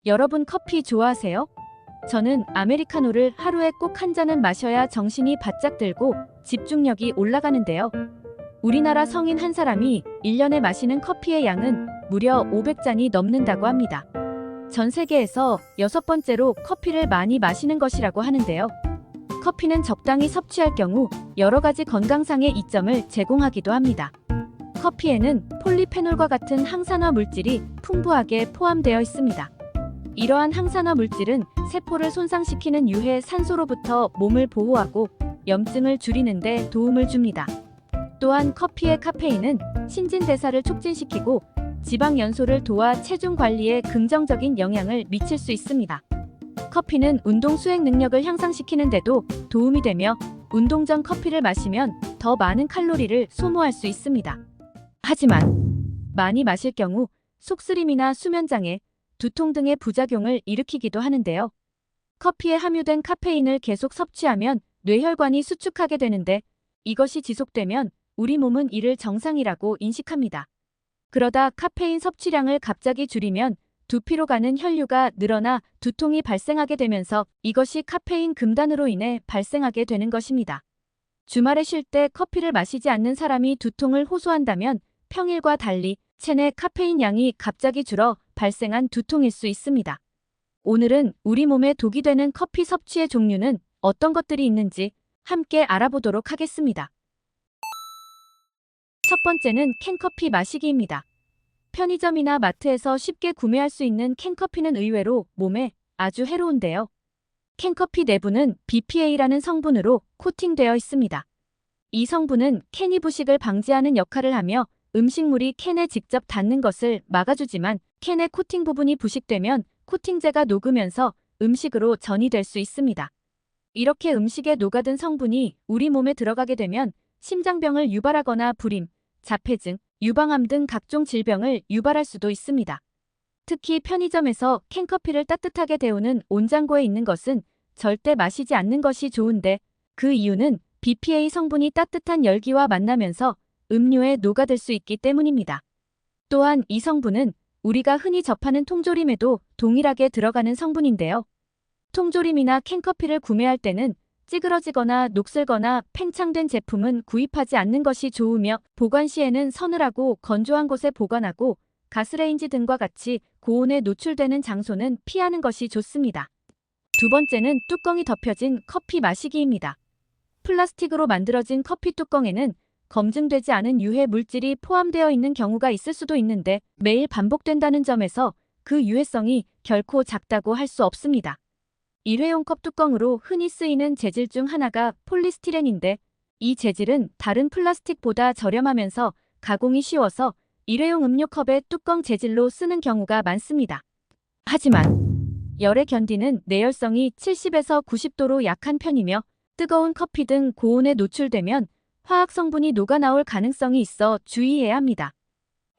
여러분 커피 좋아하세요? 저는 아메리카노를 하루에 꼭 한 잔은 마셔야 정신이 바짝 들고 집중력이 올라가는데요. 우리나라 성인 한 사람이 1년에 마시는 커피의 양은 무려 500잔이 넘는다고 합니다. 전 세계에서 6번째로 커피를 많이 마시는 것이라고 하는데요. 커피는 적당히 섭취할 경우 여러 가지 건강상의 이점을 제공하기도 합니다. 커피에는 폴리페놀과 같은 항산화 물질이 풍부하게 포함되어 있습니다. 이러한 항산화 물질은 세포를 손상시키는 유해 산소로부터 몸을 보호하고 염증을 줄이는 데 도움을 줍니다. 또한 커피의 카페인은 신진대사를 촉진시키고 지방 연소를 도와 체중 관리에 긍정적인 영향을 미칠 수 있습니다. 커피는 운동 수행 능력을 향상시키는 데도 도움이 되며 운동 전 커피를 마시면 더 많은 칼로리를 소모할 수 있습니다. 하지만 많이 마실 경우 속쓰림이나 수면장애, 두통 등의 부작용을 일으키기도 하는데요. 커피에 함유된 카페인을 계속 섭취하면 뇌혈관이 수축하게 되는데 이것이 지속되면 우리 몸은 이를 정상이라고 인식합니다. 그러다 카페인 섭취량을 갑자기 줄이면 두피로 가는 혈류가 늘어나 두통이 발생하게 되면서 이것이 카페인 금단으로 인해 발생하게 되는 것입니다. 주말에 쉴 때 커피를 마시지 않는 사람이 두통을 호소한다면 평일과 달리 체내 카페인 양이 갑자기 줄어 발생한 두통일 수 있습니다. 오늘은 우리 몸에 독이 되는 커피 섭취의 종류는 어떤 것들이 있는지 함께 알아보도록 하겠습니다. 첫 번째는 캔커피 마시기입니다. 편의점이나 마트에서 쉽게 구매할 수 있는 캔커피는 의외로 몸에 아주 해로운데요. 캔커피 내부는 BPA라는 성분으로 코팅되어 있습니다. 이 성분은 캔이 부식을 방지하는 역할을 하며 음식물이 캔에 직접 닿는 것을 막아주지만 캔의 코팅 부분이 부식되면 코팅제가 녹으면서 음식으로 전이될 수 있습니다. 이렇게 음식에 녹아든 성분이 우리 몸에 들어가게 되면 심장병을 유발하거나 불임, 자폐증, 유방암 등 각종 질병을 유발할 수도 있습니다. 특히 편의점에서 캔커피를 따뜻하게 데우는 온장고에 있는 것은 절대 마시지 않는 것이 좋은데 그 이유는 BPA 성분이 따뜻한 열기와 만나면서 음료에 녹아들 수 있기 때문입니다. 또한 이 성분은 우리가 흔히 접하는 통조림에도 동일하게 들어가는 성분인데요. 통조림이나 캔커피를 구매할 때는 찌그러지거나 녹슬거나 팽창된 제품은 구입하지 않는 것이 좋으며 보관 시에는 서늘하고 건조한 곳에 보관하고 가스레인지 등과 같이 고온에 노출되는 장소는 피하는 것이 좋습니다. 두 번째는 뚜껑이 덮여진 커피 마시기입니다. 플라스틱으로 만들어진 커피 뚜껑에는 검증되지 않은 유해 물질이 포함되어 있는 경우가 있을 수도 있는데 매일 반복된다는 점에서 그 유해성이 결코 작다고 할 수 없습니다. 일회용 컵 뚜껑으로 흔히 쓰이는 재질 중 하나가 폴리스티렌인데 이 재질은 다른 플라스틱보다 저렴하면서 가공이 쉬워서 일회용 음료컵의 뚜껑 재질로 쓰는 경우가 많습니다. 하지만 열에 견디는 내열성이 70에서 90도로 약한 편이며 뜨거운 커피 등 고온에 노출되면 화학 성분이 녹아나올 가능성이 있어 주의해야 합니다.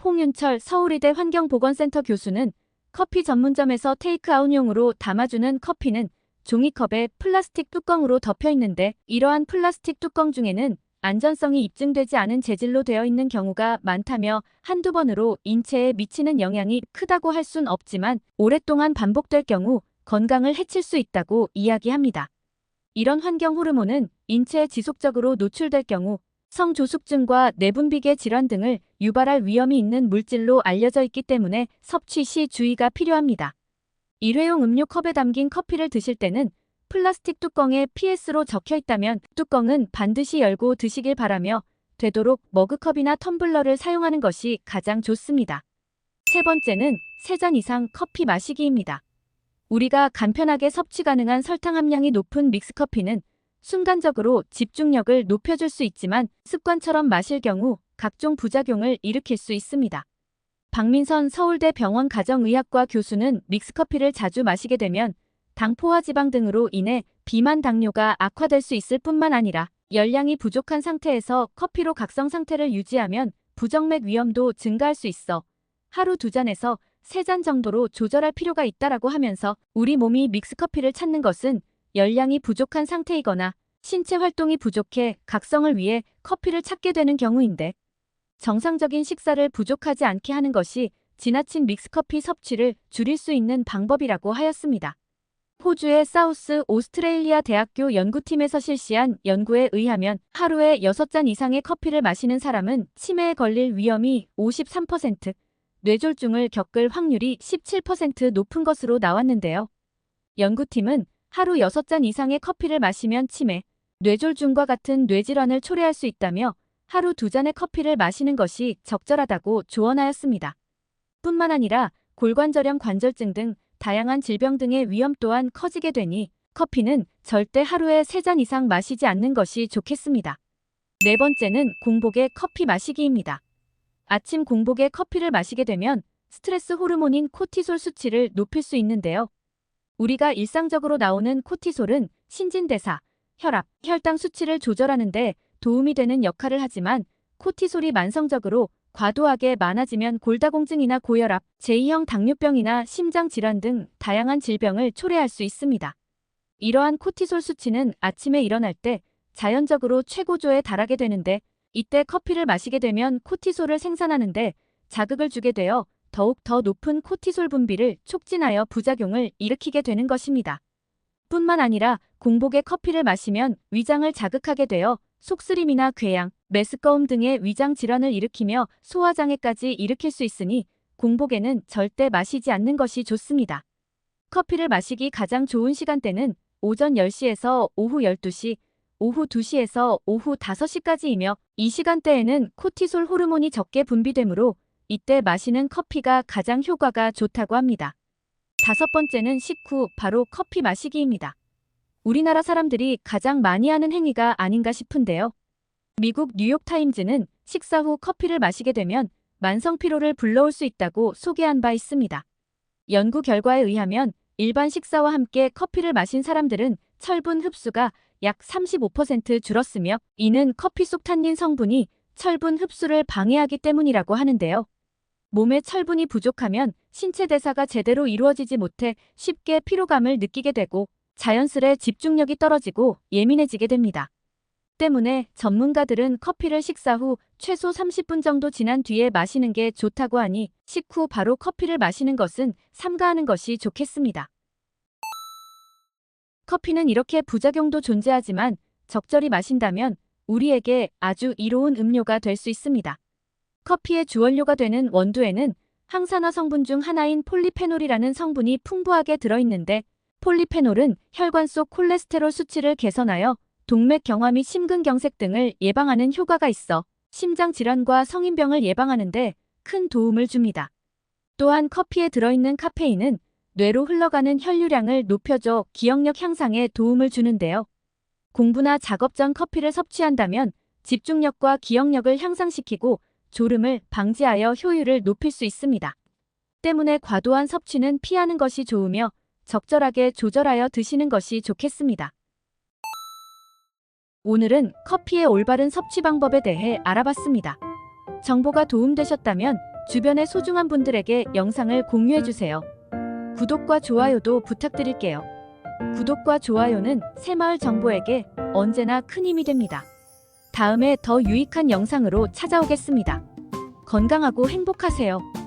홍윤철 서울의대 환경보건센터 교수는 커피 전문점에서 테이크아웃용으로 담아주는 커피는 종이컵에 플라스틱 뚜껑으로 덮여 있는데 이러한 플라스틱 뚜껑 중에는 안전성이 입증되지 않은 재질로 되어 있는 경우가 많다며 한두 번으로 인체에 미치는 영향이 크다고 할 순 없지만 오랫동안 반복될 경우 건강을 해칠 수 있다고 이야기합니다. 이런 환경 호르몬은 인체에 지속적으로 노출될 경우 성조숙증과 내분비계 질환 등을 유발할 위험이 있는 물질로 알려져 있기 때문에 섭취 시 주의가 필요합니다. 일회용 음료컵에 담긴 커피를 드실 때는 플라스틱 뚜껑에 PS로 적혀 있다면 뚜껑은 반드시 열고 드시길 바라며 되도록 머그컵이나 텀블러를 사용하는 것이 가장 좋습니다. 세 번째는 3잔 이상 커피 마시기입니다. 우리가 간편하게 섭취 가능한 설탕 함량이 높은 믹스커피는 순간적으로 집중력을 높여줄 수 있지만 습관처럼 마실 경우 각종 부작용을 일으킬 수 있습니다. 박민선 서울대 병원 가정의학과 교수는 믹스커피를 자주 마시게 되면 당 포화 지방 등으로 인해 비만 당뇨가 악화될 수 있을 뿐만 아니라 열량이 부족한 상태에서 커피로 각성 상태를 유지하면 부정맥 위험도 증가할 수 있어 하루 2잔에서 3잔 정도로 조절할 필요가 있다라고 하면서 우리 몸이 믹스커피를 찾는 것은 열량이 부족한 상태이거나 신체 활동이 부족해 각성을 위해 커피를 찾게 되는 경우인데 정상적인 식사를 부족하지 않게 하는 것이 지나친 믹스커피 섭취를 줄일 수 있는 방법이라고 하였습니다. 호주의 사우스 오스트레일리아 대학교 연구팀에서 실시한 연구에 의하면 하루에 6잔 이상의 커피를 마시는 사람은 치매에 걸릴 위험이 53%, 뇌졸중을 겪을 확률이 17% 높은 것으로 나왔는데요. 연구팀은 하루 6잔 이상의 커피를 마시면 치매, 뇌졸중과 같은 뇌질환을 초래할 수 있다며 하루 2잔의 커피를 마시는 것이 적절하다고 조언하였습니다. 뿐만 아니라 골관절염 관절증 등 다양한 질병 등의 위험 또한 커지게 되니 커피는 절대 하루에 3잔 이상 마시지 않는 것이 좋겠습니다. 네 번째는 공복에 커피 마시기입니다. 아침 공복에 커피를 마시게 되면 스트레스 호르몬인 코티솔 수치를 높일 수 있는데요. 우리가 일상적으로 나오는 코티솔은 신진대사, 혈압, 혈당 수치를 조절하는 데 도움이 되는 역할을 하지만 코티솔이 만성적으로 과도하게 많아지면 골다공증이나 고혈압, 제2형 당뇨병이나 심장질환 등 다양한 질병을 초래할 수 있습니다. 이러한 코티솔 수치는 아침에 일어날 때 자연적으로 최고조에 달하게 되는데 이때 커피를 마시게 되면 코티솔을 생산하는데 자극을 주게 되어 더욱 더 높은 코티솔 분비를 촉진하여 부작용을 일으키게 되는 것입니다. 뿐만 아니라 공복에 커피를 마시면 위장을 자극하게 되어 속쓰림이나 궤양, 메스꺼움 등의 위장 질환을 일으키며 소화장애까지 일으킬 수 있으니 공복에는 절대 마시지 않는 것이 좋습니다. 커피를 마시기 가장 좋은 시간대는 오전 10시에서 오후 12시, 오후 2시에서 오후 5시까지이며 이 시간대에는 코티솔 호르몬이 적게 분비되므로 이때 마시는 커피가 가장 효과가 좋다고 합니다. 다섯 번째는 식후 바로 커피 마시기입니다. 우리나라 사람들이 가장 많이 하는 행위가 아닌가 싶은데요. 미국 뉴욕타임즈는 식사 후 커피를 마시게 되면 만성 피로를 불러올 수 있다고 소개한 바 있습니다. 연구 결과에 의하면 일반 식사와 함께 커피를 마신 사람들은 철분 흡수가 약 35% 줄었으며 이는 커피 속 탄닌 성분이 철분 흡수를 방해하기 때문이라고 하는데요. 몸에 철분이 부족하면 신체 대사가 제대로 이루어지지 못해 쉽게 피로감을 느끼게 되고 자연스레 집중력이 떨어지고 예민해지게 됩니다. 때문에 전문가들은 커피를 식사 후 최소 30분 정도 지난 뒤에 마시는 게 좋다고 하니 식후 바로 커피를 마시는 것은 삼가하는 것이 좋겠습니다. 커피는 이렇게 부작용도 존재하지만 적절히 마신다면 우리에게 아주 이로운 음료가 될 수 있습니다. 커피의 주원료가 되는 원두에는 항산화 성분 중 하나인 폴리페놀이라는 성분이 풍부하게 들어있는데 폴리페놀은 혈관 속 콜레스테롤 수치를 개선하여 동맥경화 및 심근경색 등을 예방하는 효과가 있어 심장질환과 성인병을 예방하는 데 큰 도움을 줍니다. 또한 커피에 들어있는 카페인은 뇌로 흘러가는 혈류량을 높여줘 기억력 향상에 도움을 주는데요. 공부나 작업 전 커피를 섭취한다면 집중력과 기억력을 향상시키고 졸음을 방지하여 효율을 높일 수 있습니다. 때문에 과도한 섭취는 피하는 것이 좋으며 적절하게 조절하여 드시는 것이 좋겠습니다. 오늘은 커피의 올바른 섭취 방법에 대해 알아봤습니다. 정보가 도움되셨다면 주변의 소중한 분들에게 영상을 공유해주세요. 구독과 좋아요도 부탁드릴게요. 구독과 좋아요는 새마을 정보에게 언제나 큰 힘이 됩니다. 다음에 더 유익한 영상으로 찾아오겠습니다. 건강하고 행복하세요.